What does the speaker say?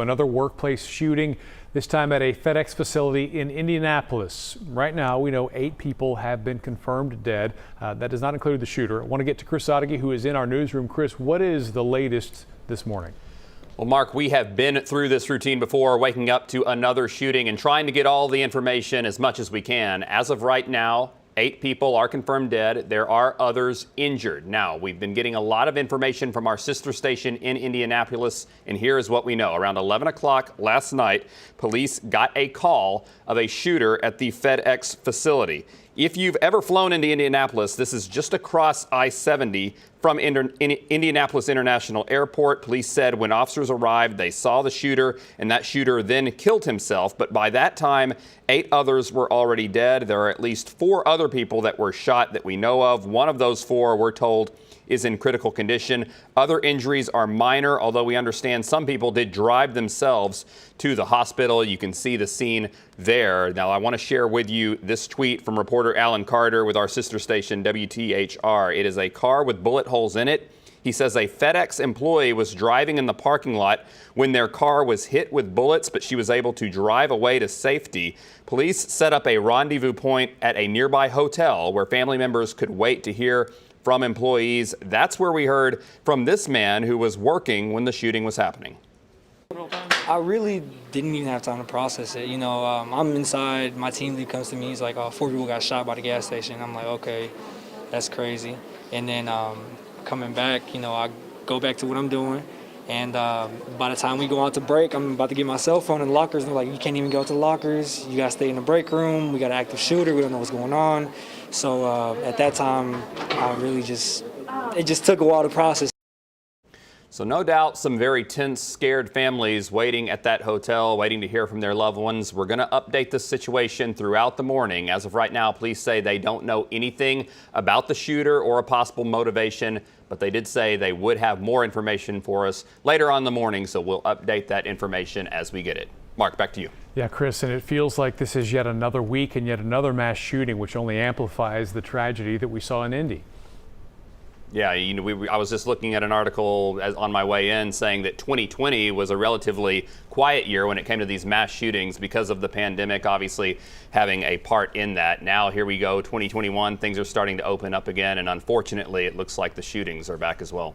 Another workplace shooting, this time at a FedEx facility in Indianapolis. Right now, we know 8 people have been confirmed dead. That does not include the shooter. I want to get to Chris Sadeghi, who is in our newsroom. Chris, what is the latest this morning? Well, Mark, we have been through this routine before, waking up to another shooting and trying to get all the information as much as we can. As of right now, 8 people are confirmed dead. There are others injured. Now, we've been getting a lot of information from our sister station in Indianapolis, and here is what we know. Around 11 o'clock last night, police got a call of a shooter at the FedEx facility. If you've ever flown into Indianapolis, this is just across I-70 from Indianapolis International Airport. Police said when officers arrived, they saw the shooter, and that shooter then killed himself. But by that time, 8 others were already dead. There are at least 4 other people that were shot that we know of. One of those 4, we're told, is in critical condition. Other injuries are minor, although we understand some people did drive themselves to the hospital. You can see the scene there. Now, I want to share with you this tweet from reporter Alan Carter with our sister station WTHR. It is a car with bullet holes in it. He says a FedEx employee was driving in the parking lot when their car was hit with bullets, but she was able to drive away to safety. Police set up a rendezvous point at a nearby hotel where family members could wait to hear from employees. That's where we heard from this man who was working when the shooting was happening. I really didn't even have time to process it. I'm inside, my team lead comes to me, he's like, 4 people got shot by the gas station. I'm like, okay, that's crazy. And then coming back, I go back to what I'm doing. And by the time we go out to break, I'm about to get my cell phone in the lockers. And they're like, you can't even go to the lockers. You got to stay in the break room. We got an active shooter. We don't know what's going on. So at that time, it just took a while to process. So no doubt some very tense, scared families waiting at that hotel, waiting to hear from their loved ones. We're going to update this situation throughout the morning. As of right now, police say they don't know anything about the shooter or a possible motivation, but they did say they would have more information for us later on in the morning, so we'll update that information as we get it. Mark, back to you. Yeah, Chris, and it feels like this is yet another week and yet another mass shooting, which only amplifies the tragedy that we saw in Indy. Yeah, I was just looking at an article on my way in saying that 2020 was a relatively quiet year when it came to these mass shootings because of the pandemic, obviously having a part in that. Now here we go, 2021, things are starting to open up again, and unfortunately it looks like the shootings are back as well.